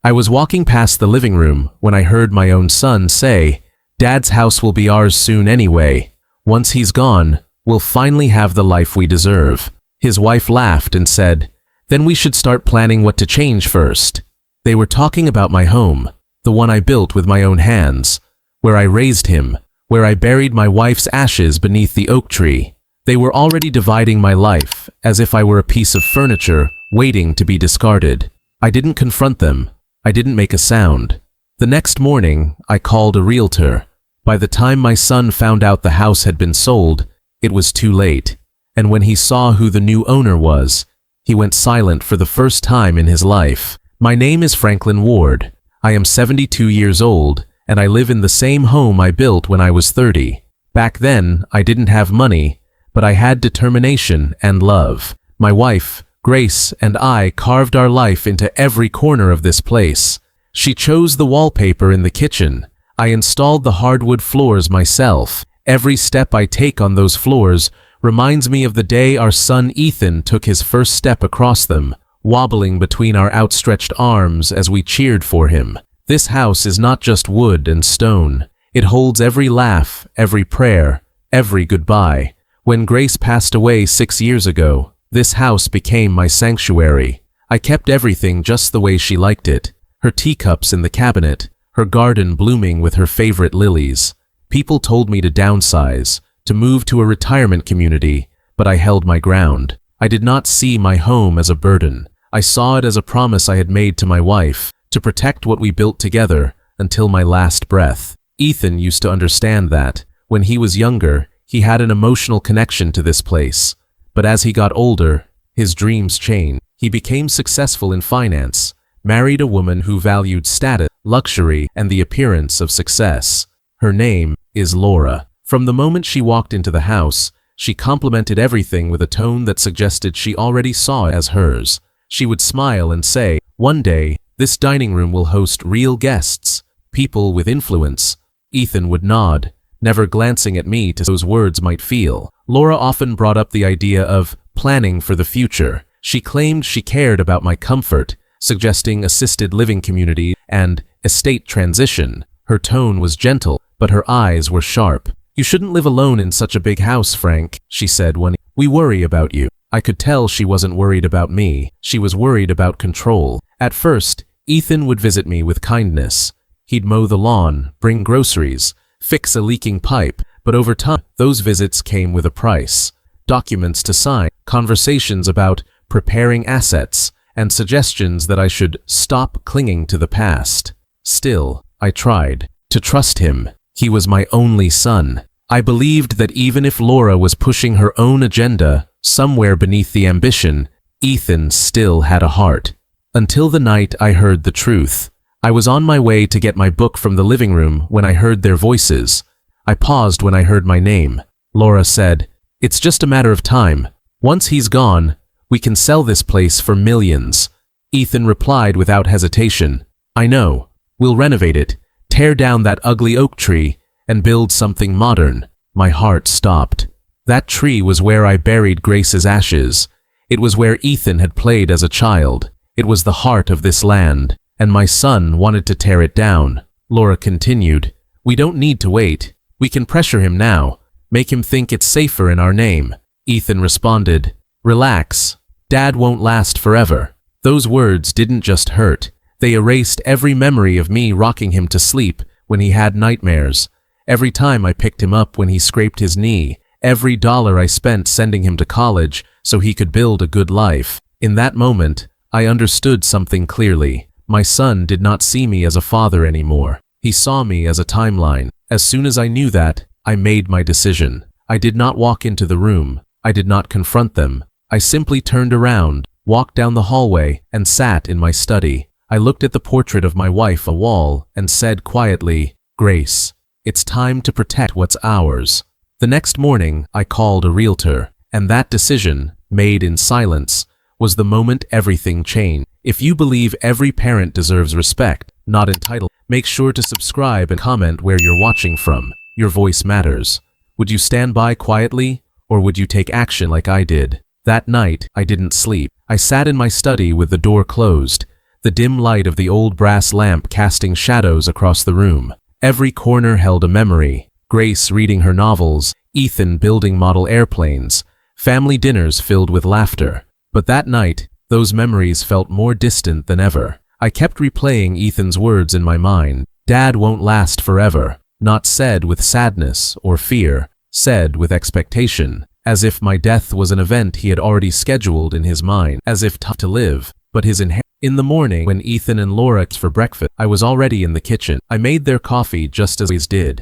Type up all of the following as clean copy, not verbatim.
I was walking past the living room when I heard my own son say, "Dad's house will be ours soon anyway. Once he's gone, we'll finally have the life we deserve." His wife laughed and said, "Then we should start planning what to change first." They were talking about my home, the one I built with my own hands, where I raised him, where I buried my wife's ashes beneath the oak tree. They were already dividing my life as if I were a piece of furniture waiting to be discarded. I didn't confront them. I didn't make a sound. The next morning, I called a realtor. By the time my son found out the house had been sold, it was too late. And when he saw who the new owner was, he went silent for the first time in his life. My name is Franklin Ward. I am 72 years old, and I live in the same home I built when I was 30. Back then, I didn't have money, but I had determination and love. My wife, Grace, and I carved our life into every corner of this place. She chose the wallpaper in the kitchen. I installed the hardwood floors myself. Every step I take on those floors reminds me of the day our son Ethan took his first step across them, wobbling between our outstretched arms as we cheered for him. This house is not just wood and stone. It holds every laugh, every prayer, every goodbye. When Grace passed away 6 years ago, this house became my sanctuary. I kept everything just the way she liked it. Her teacups in the cabinet, her garden blooming with her favorite lilies. People told me to downsize, to move to a retirement community, but I held my ground. I did not see my home as a burden. I saw it as a promise I had made to my wife, to protect what we built together until my last breath. Ethan used to understand that. When he was younger, he had an emotional connection to this place. But as he got older, his dreams changed. He became successful in finance, married a woman who valued status, luxury, and the appearance of success. Her name is Laura. From the moment she walked into the house, she complimented everything with a tone that suggested she already saw it as hers. She would smile and say, "One day, this dining room will host real guests, people with influence." Ethan would nod, never glancing at me to those words might feel. Laura often brought up the idea of planning for the future. She claimed she cared about my comfort, suggesting assisted living community and estate transition. Her tone was gentle, but her eyes were sharp. "You shouldn't live alone in such a big house, Frank," she said one evening. "We worry about you." I could tell she wasn't worried about me. She was worried about control. At first, Ethan would visit me with kindness. He'd mow the lawn, bring groceries, fix a leaking pipe, but over time, those visits came with a price. Documents to sign, conversations about preparing assets, and suggestions that I should stop clinging to the past. Still, I tried to trust him. He was my only son. I believed that even if Laura was pushing her own agenda, somewhere beneath the ambition, Ethan still had a heart. Until the night I heard the truth. I was on my way to get my book from the living room when I heard their voices. I paused when I heard my name. Laura said, "It's just a matter of time. Once he's gone, we can sell this place for millions." Ethan replied without hesitation, "I know. We'll renovate it, tear down that ugly oak tree, and build something modern." My heart stopped. That tree was where I buried Grace's ashes. It was where Ethan had played as a child. It was the heart of this land, and my son wanted to tear it down. Laura continued, "We don't need to wait. We can pressure him now, make him think it's safer in our name." Ethan responded, "Relax. Dad won't last forever." Those words didn't just hurt. They erased every memory of me rocking him to sleep when he had nightmares, every time I picked him up when he scraped his knee, every dollar I spent sending him to college so he could build a good life. In that moment, I understood something clearly. My son did not see me as a father anymore. He saw me as a timeline. As soon as I knew that, I made my decision. I did not walk into the room. I did not confront them. I simply turned around, walked down the hallway, and sat in my study. I looked at the portrait of my wife on the wall and said quietly, "Grace, it's time to protect what's ours." The next morning, I called a realtor, and that decision, made in silence, was the moment everything changed. If you believe every parent deserves respect, not entitled, make sure to subscribe and comment where you're watching from. Your voice matters. Would you stand by quietly, or would you take action like I did? That night, I didn't sleep. I sat in my study with the door closed, the dim light of the old brass lamp casting shadows across the room. Every corner held a memory: Grace reading her novels, Ethan building model airplanes, family dinners filled with laughter. But that night, those memories felt more distant than ever. I kept replaying Ethan's words in my mind. Dad won't last forever. Not said with sadness or fear, said with expectation, as if my death was an event he had already scheduled in his mind, as if tough to live, but his In the morning, when Ethan and Laura ate for breakfast, I was already in the kitchen. I made their coffee just as I did.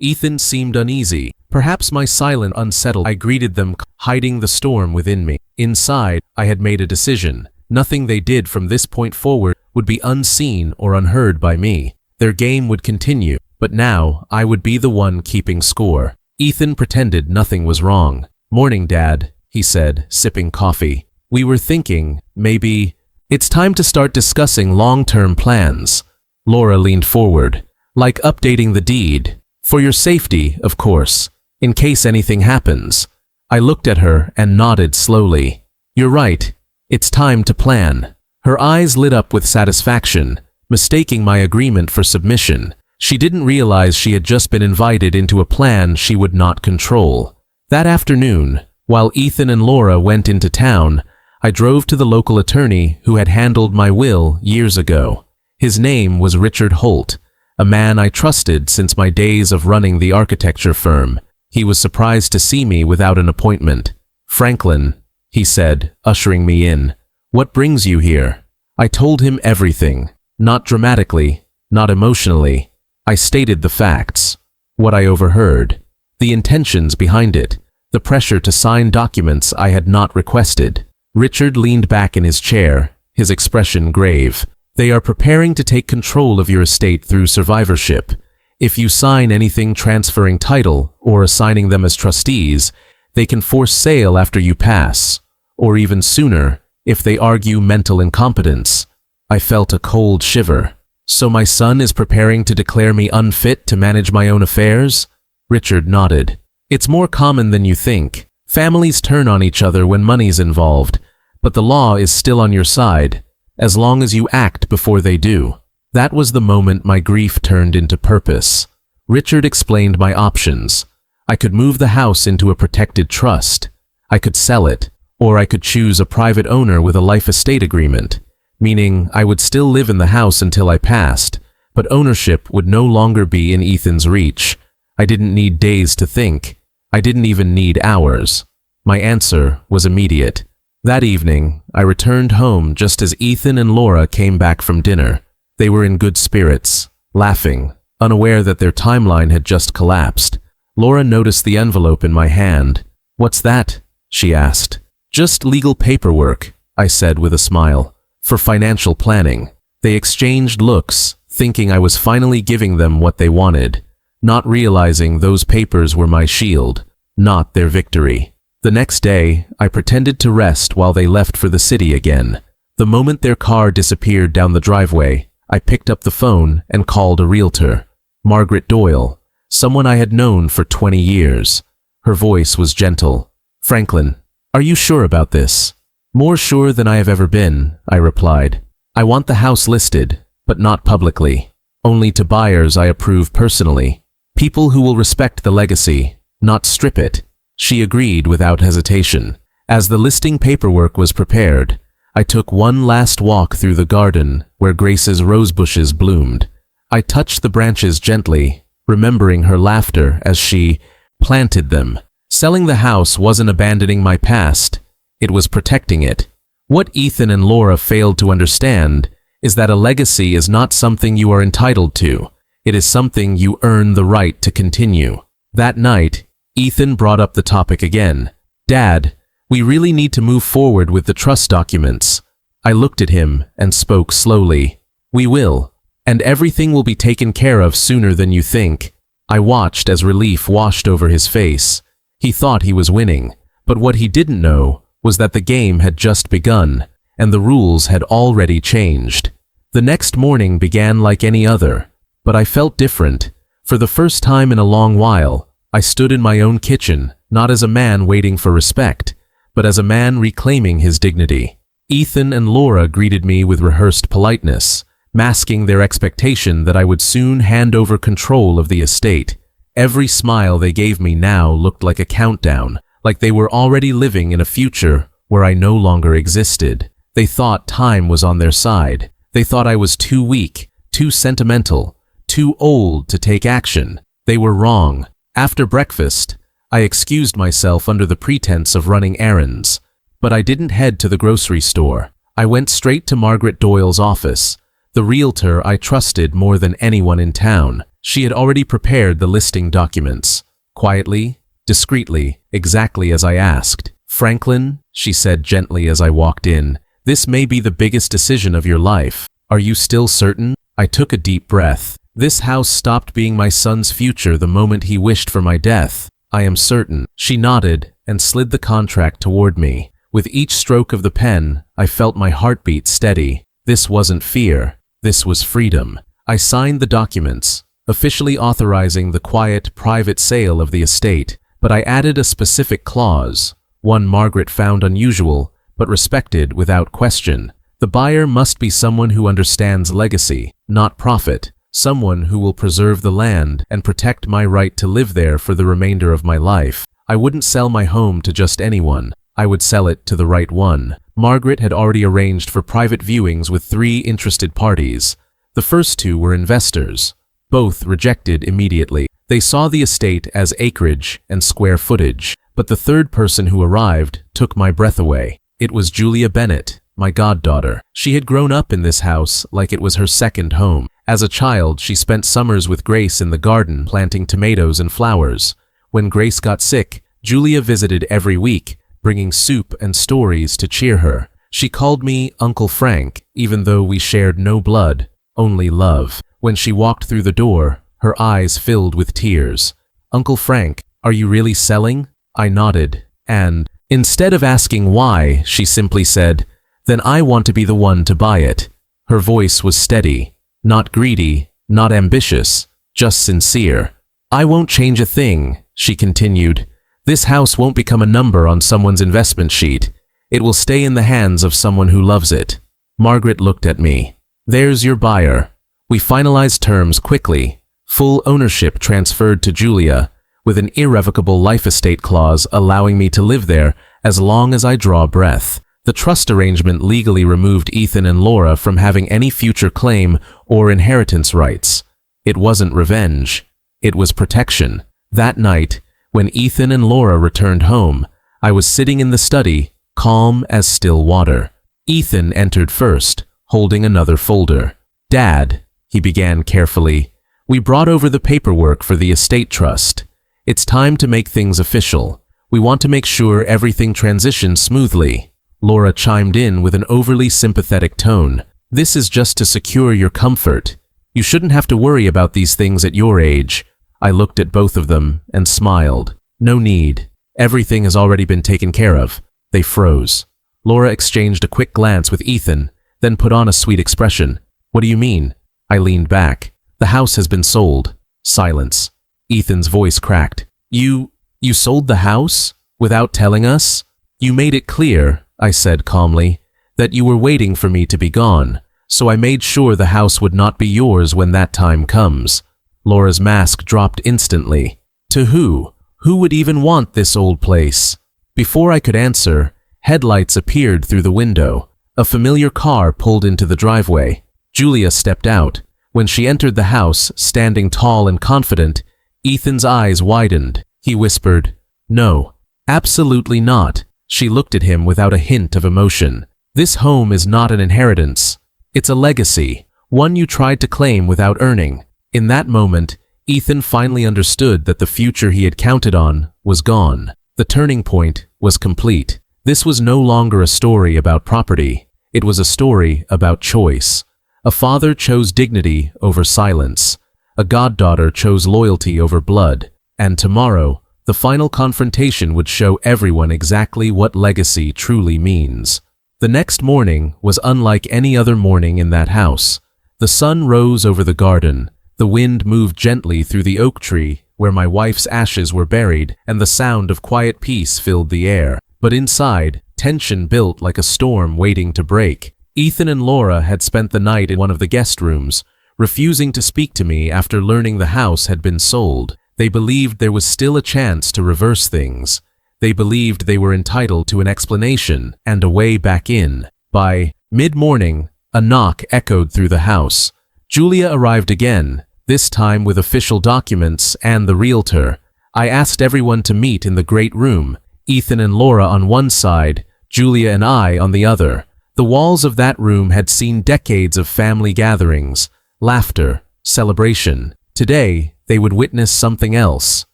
Ethan seemed uneasy. Perhaps my silence unsettled. I greeted them, hiding the storm within me. Inside, I had made a decision. Nothing they did from this point forward would be unseen or unheard by me. Their game would continue, but now I would be the one keeping score. Ethan pretended nothing was wrong. "Morning, Dad," he said, sipping coffee. "We were thinking, maybe it's time to start discussing long-term plans." Laura leaned forward, "Like updating the deed. For your safety, of course, in case anything happens." I looked at her and nodded slowly. "You're right. It's time to plan." Her eyes lit up with satisfaction, mistaking my agreement for submission. She didn't realize she had just been invited into a plan she would not control. That afternoon, while Ethan and Laura went into town, I drove to the local attorney who had handled my will years ago. His name was Richard Holt, a man I trusted since my days of running the architecture firm. He was surprised to see me without an appointment. "Franklin," he said, ushering me in, "what brings you here?" I told him everything, not dramatically, not emotionally. I stated the facts, what I overheard, the intentions behind it, the pressure to sign documents I had not requested. Richard leaned back in his chair, his expression grave. "They are preparing to take control of your estate through survivorship. If you sign anything transferring title or assigning them as trustees, they can force sale after you pass, or even sooner if they argue mental incompetence." I felt a cold shiver. "So my son is preparing to declare me unfit to manage my own affairs?" Richard nodded. "It's more common than you think. Families turn on each other when money's involved, but the law is still on your side, as long as you act before they do." That was the moment my grief turned into purpose. Richard explained my options. I could move the house into a protected trust. I could sell it, or I could choose a private owner with a life estate agreement, meaning I would still live in the house until I passed, but ownership would no longer be in Ethan's reach. I didn't need days to think. I didn't even need hours. My answer was immediate. That evening, I returned home just as Ethan and Laura came back from dinner. They were in good spirits, laughing, unaware that their timeline had just collapsed. Laura noticed the envelope in my hand. "What's that?" she asked. "Just legal paperwork," I said with a smile. "For financial planning." They exchanged looks, thinking I was finally giving them what they wanted, not realizing those papers were my shield, not their victory. The next day, I pretended to rest while they left for the city again. The moment their car disappeared down the driveway, I picked up the phone and called a realtor. Margaret Doyle, someone I had known for 20 years. Her voice was gentle. "Franklin, are you sure about this?" "More sure than I have ever been," I replied. "I want the house listed, but not publicly. Only to buyers I approve personally. People who will respect the legacy, not strip it." She agreed without hesitation. As the listing paperwork was prepared, I took one last walk through the garden where Grace's rosebushes bloomed. I touched the branches gently, remembering her laughter as she planted them. Selling the house wasn't abandoning my past. It was protecting it. What Ethan and Laura failed to understand is that a legacy is not something you are entitled to. It is something you earn the right to continue. That night, Ethan brought up the topic again. "Dad, we really need to move forward with the trust documents." I looked at him and spoke slowly. "We will, and everything will be taken care of sooner than you think." I watched as relief washed over his face. He thought he was winning, but what he didn't know was that the game had just begun, and the rules had already changed. The next morning began like any other, but I felt different. For the first time in a long while, I stood in my own kitchen, not as a man waiting for respect, but as a man reclaiming his dignity. Ethan and Laura greeted me with rehearsed politeness, masking their expectation that I would soon hand over control of the estate. Every smile they gave me now looked like a countdown, like they were already living in a future where I no longer existed. They thought time was on their side. They thought I was too weak, too sentimental, too old to take action. They were wrong. After breakfast, I excused myself under the pretense of running errands. But I didn't head to the grocery store. I went straight to Margaret Doyle's office, the realtor I trusted more than anyone in town. She had already prepared the listing documents. Quietly, discreetly, exactly as I asked. "Franklin," she said gently as I walked in, "this may be the biggest decision of your life. Are you still certain?" I took a deep breath. This house stopped being my son's future the moment he wished for my death. "I am certain." She nodded and slid the contract toward me. With each stroke of the pen, I felt my heartbeat steady. This wasn't fear. This was freedom. I signed the documents, officially authorizing the quiet, private sale of the estate, but I added a specific clause, one Margaret found unusual, but respected without question. The buyer must be someone who understands legacy, not profit, someone who will preserve the land and protect my right to live there for the remainder of my life. I wouldn't sell my home to just anyone. I would sell it to the right one. Margaret had already arranged for private viewings with 3 interested parties. The first 2 were investors. Both rejected immediately. They saw the estate as acreage and square footage. But the third person who arrived took my breath away. It was Julia Bennett, my goddaughter. She had grown up in this house like it was her second home. As a child, she spent summers with Grace in the garden planting tomatoes and flowers. When Grace got sick, Julia visited every week, bringing soup and stories to cheer her. She called me Uncle Frank, even though we shared no blood, only love. When she walked through the door, her eyes filled with tears. "Uncle Frank, are you really selling?" I nodded, and, instead of asking why, she simply said, "Then I want to be the one to buy it." Her voice was steady, not greedy, not ambitious, just sincere. "I won't change a thing," she continued. "This house won't become a number on someone's investment sheet. It will stay in the hands of someone who loves it." Margaret looked at me. "There's your buyer." We finalized terms quickly. Full ownership transferred to Julia, with an irrevocable life estate clause allowing me to live there as long as I draw breath. The trust arrangement legally removed Ethan and Laura from having any future claim or inheritance rights. It wasn't revenge. It was protection. That night, when Ethan and Laura returned home, I was sitting in the study, calm as still water. Ethan entered first, holding another folder. "Dad," he began carefully, "we brought over the paperwork for the estate trust. It's time to make things official. We want to make sure everything transitions smoothly." Laura chimed in with an overly sympathetic tone. "This is just to secure your comfort. You shouldn't have to worry about these things at your age." I looked at both of them and smiled. "No need. Everything has already been taken care of." They froze. Laura exchanged a quick glance with Ethan, then put on a sweet expression. "What do you mean?" I leaned back. "The house has been sold." Silence. Ethan's voice cracked. You sold the house? Without telling us?" "You made it clear," I said calmly, "that you were waiting for me to be gone, so I made sure the house would not be yours when that time comes." Laura's mask dropped instantly. "To who? Who would even want this old place?" Before I could answer, headlights appeared through the window. A familiar car pulled into the driveway. Julia stepped out. When she entered the house, standing tall and confident, Ethan's eyes widened. He whispered, "No, absolutely not." She looked at him without a hint of emotion. "This home is not an inheritance. It's a legacy, one you tried to claim without earning." In that moment, Ethan finally understood that the future he had counted on was gone. The turning point was complete. This was no longer a story about property. It was a story about choice. A father chose dignity over silence. A goddaughter chose loyalty over blood. And tomorrow, the final confrontation would show everyone exactly what legacy truly means. The next morning was unlike any other morning in that house. The sun rose over the garden. The wind moved gently through the oak tree where my wife's ashes were buried, and the sound of quiet peace filled the air. But inside, Tension built like a storm waiting to break. Ethan and Laura had spent the night in one of the guest rooms, refusing to speak to me after learning the house had been sold. They believed there was still a chance to reverse things. They believed they were entitled to an explanation and a way back in. By mid-morning, a knock echoed through the house. Julia arrived again, this time with official documents and the realtor. I asked everyone to meet in the great room, Ethan and Laura on one side, Julia and I on the other. The walls of that room had seen decades of family gatherings, laughter, celebration. Today, they would witness something else.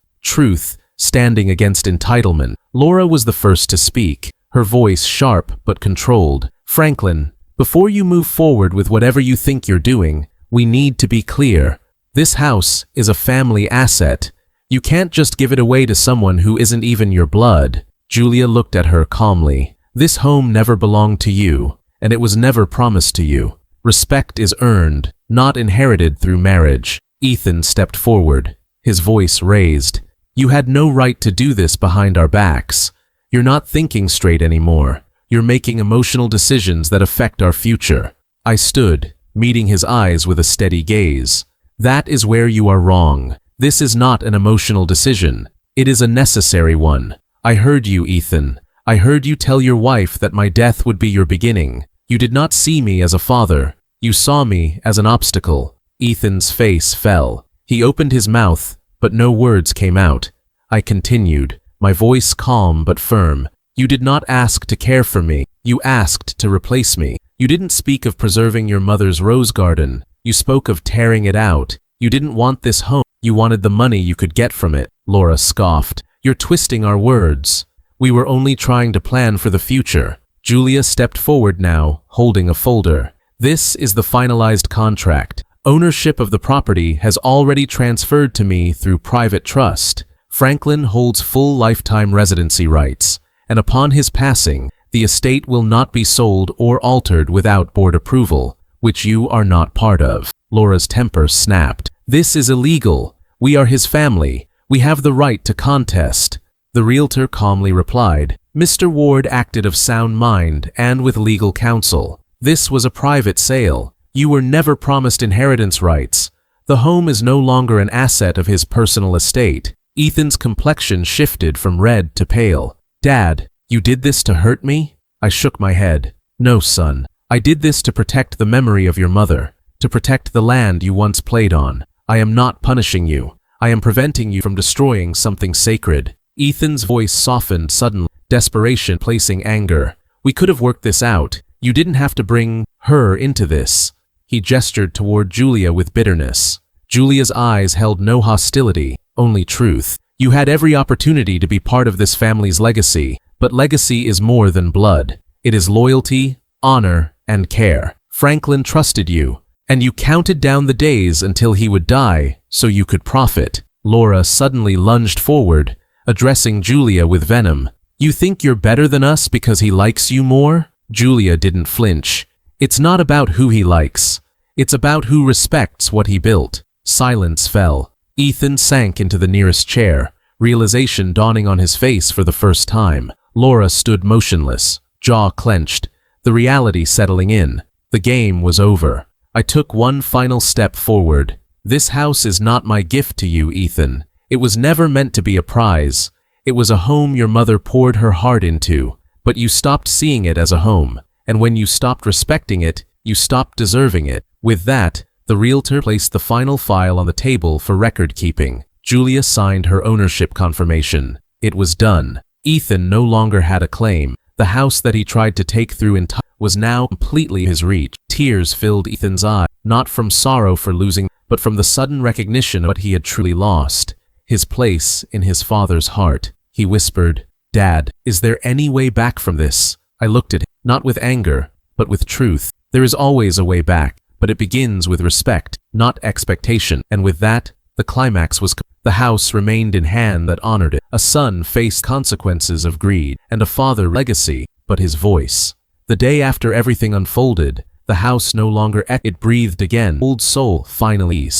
Truth, standing against entitlement. Laura was the first to speak, her voice sharp but controlled. Franklin, before you move forward with whatever you think you're doing, we need to be clear. This house is a family asset. You can't just give it away to someone who isn't even your blood. Julia looked at her calmly. This home never belonged to you, and it was never promised to you. Respect is earned, not inherited through marriage. Ethan stepped forward, his voice raised. You had no right to do this behind our backs. You're not thinking straight anymore. You're making emotional decisions that affect our future. I stood, meeting his eyes with a steady gaze. That is where you are wrong. This is not an emotional decision. It is a necessary one. I heard you, Ethan. I heard you tell your wife that my death would be your beginning. You did not see me as a father. You saw me as an obstacle. Ethan's face fell. He opened his mouth, but no words came out. I continued, my voice calm but firm. You did not ask to care for me. You asked to replace me. You didn't speak of preserving your mother's rose garden. You spoke of tearing it out. You didn't want this home. You wanted the money you could get from it. Laura scoffed. You're twisting our words. We were only trying to plan for the future. Julia stepped forward now, holding a folder. This is the finalized contract. Ownership of the property has already transferred to me through private trust. Franklin holds full lifetime residency rights, and upon his passing, the estate will not be sold or altered without board approval, which you are not part of. Laura's temper snapped. This is illegal. We are his family. We have the right to contest. The realtor calmly replied, Mr. Ward acted of sound mind and with legal counsel. This was a private sale. You were never promised inheritance rights. The home is no longer an asset of his personal estate. Ethan's complexion shifted from red to pale. Dad, you did this to hurt me? I shook my head. No, son. I did this to protect the memory of your mother, to protect the land you once played on. I am not punishing you. I am preventing you from destroying something sacred. Ethan's voice softened suddenly, desperation placing anger. We could have worked this out. You didn't have to bring her into this. He gestured toward Julia with bitterness. Julia's eyes held no hostility, only truth. You had every opportunity to be part of this family's legacy, but legacy is more than blood. It is loyalty, honor, and care. Franklin trusted you, and you counted down the days until he would die so you could profit. Laura suddenly lunged forward, addressing Julia with venom. You think you're better than us because he likes you more? Julia didn't flinch. It's not about who he likes. It's about who respects what he built. Silence fell. Ethan sank into the nearest chair, realization dawning on his face for the first time. Laura stood motionless, jaw clenched, the reality settling in. The game was over. I took one final step forward. This house is not my gift to you, Ethan. It was never meant to be a prize. It was a home your mother poured her heart into, but you stopped seeing it as a home. And when you stopped respecting it, you stopped deserving it. With that, the realtor placed the final file on the table for record keeping. Julia signed her ownership confirmation. It was done. Ethan no longer had a claim. The house that he tried to take through entirely was now completely his reach. Tears filled Ethan's eyes, not from sorrow for losing, but from the sudden recognition of what he had truly lost. His place in his father's heart. He whispered, Dad, is there any way back from this? I looked at him, not with anger, but with truth. There is always a way back, but it begins with respect, not expectation. And with that, the climax was the house remained in hand that honored it. A son faced consequences of greed, and a father legacy, but his voice. The day after everything unfolded, the house no longer it breathed again. Old soul, finally.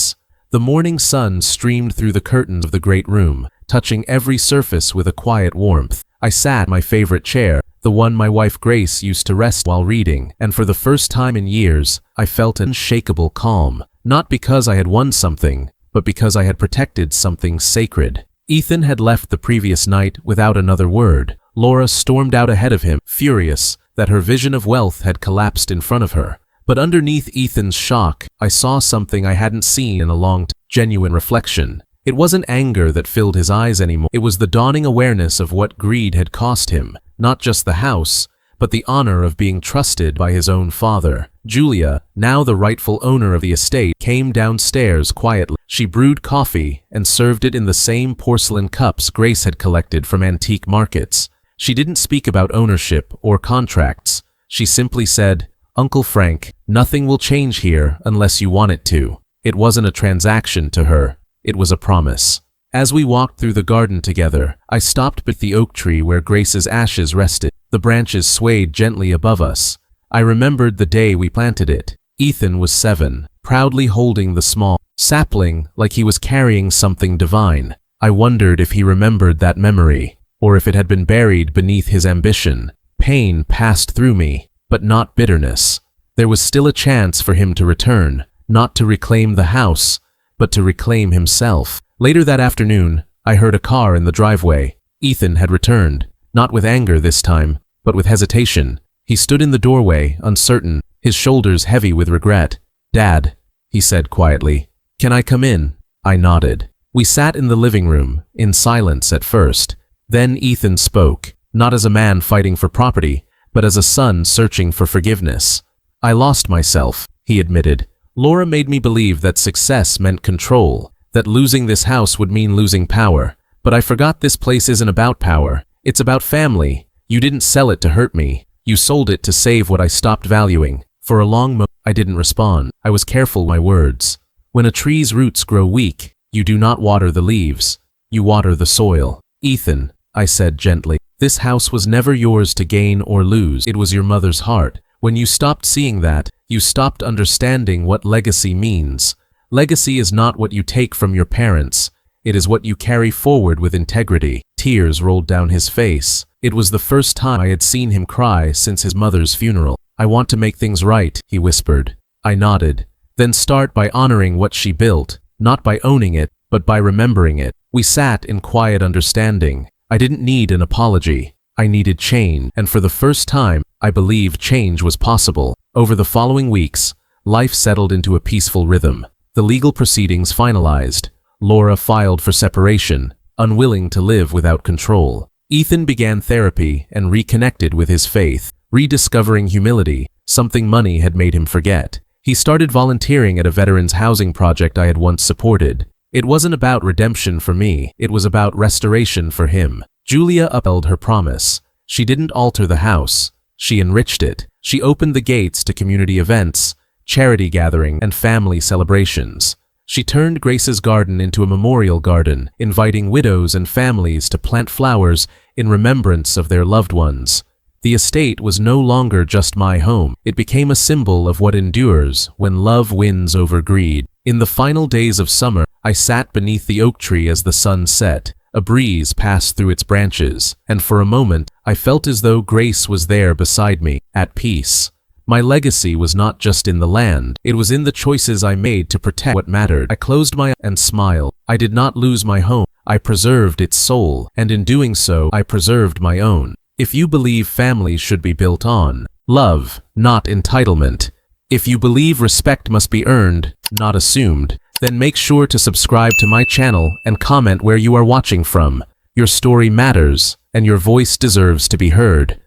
The morning sun streamed through the curtains of the great room, touching every surface with a quiet warmth. I sat in my favorite chair, the one my wife Grace used to rest while reading, and for the first time in years, I felt an unshakable calm, not because I had won something, but because I had protected something sacred. Ethan had left the previous night without another word. Laura stormed out ahead of him, furious that her vision of wealth had collapsed in front of her. But underneath Ethan's shock, I saw something I hadn't seen in a long time: genuine reflection. It wasn't anger that filled his eyes anymore. It was the dawning awareness of what greed had cost him, not just the house, but the honor of being trusted by his own father. Julia, now the rightful owner of the estate, came downstairs quietly. She brewed coffee and served it in the same porcelain cups Grace had collected from antique markets. She didn't speak about ownership or contracts. She simply said, "Uncle Frank, nothing will change here unless you want it to." It wasn't a transaction to her. It was a promise. As we walked through the garden together, I stopped beneath the oak tree where Grace's ashes rested. The branches swayed gently above us. I remembered the day we planted it. Ethan was 7, proudly holding the small sapling like he was carrying something divine. I wondered if he remembered that memory, or if it had been buried beneath his ambition. Pain passed through me, but not bitterness. There was still a chance for him to return, not to reclaim the house, but to reclaim himself. Later that afternoon, I heard a car in the driveway. Ethan had returned, not with anger this time, but with hesitation. He stood in the doorway, uncertain, his shoulders heavy with regret. "Dad," he said quietly, "can I come in?" I nodded. We sat in the living room, in silence at first. Then Ethan spoke, not as a man fighting for property, but as a son searching for forgiveness. "I lost myself," he admitted. "Laura made me believe that success meant control, that losing this house would mean losing power. But I forgot this place isn't about power. It's about family. You didn't sell it to hurt me. You sold it to save what I stopped valuing." For a long moment, I didn't respond. I was careful with my words. When a tree's roots grow weak, you do not water the leaves. You water the soil. "Ethan," I said gently, "this house was never yours to gain or lose. It was your mother's heart. When you stopped seeing that, you stopped understanding what legacy means. Legacy is not what you take from your parents. It is what you carry forward with integrity." Tears rolled down his face. It was the first time I had seen him cry since his mother's funeral. "I want to make things right," he whispered. I nodded. "Then start by honoring what she built, not by owning it, but by remembering it." We sat in quiet understanding. I didn't need an apology. I needed change, and for the first time, I believed change was possible. Over the following weeks, life settled into a peaceful rhythm. The legal proceedings finalized. Laura filed for separation, unwilling to live without control. Ethan began therapy and reconnected with his faith, rediscovering humility, something money had made him forget. He started volunteering at a veterans housing project I had once supported. It wasn't about redemption for me, it was about restoration for him. Julia upheld her promise. She didn't alter the house, she enriched it. She opened the gates to community events, charity gathering, and family celebrations. She turned Grace's garden into a memorial garden, inviting widows and families to plant flowers in remembrance of their loved ones. The estate was no longer just my home. It became a symbol of what endures when love wins over greed. In the final days of summer, I sat beneath the oak tree as the sun set. A breeze passed through its branches, and for a moment, I felt as though Grace was there beside me, at peace. My legacy was not just in the land, it was in the choices I made to protect what mattered. I closed my eyes and smiled. I did not lose my home, I preserved its soul, and in doing so, I preserved my own. If you believe families should be built on love, not entitlement, if you believe respect must be earned, not assumed, then make sure to subscribe to my channel and comment where you are watching from. Your story matters, and your voice deserves to be heard.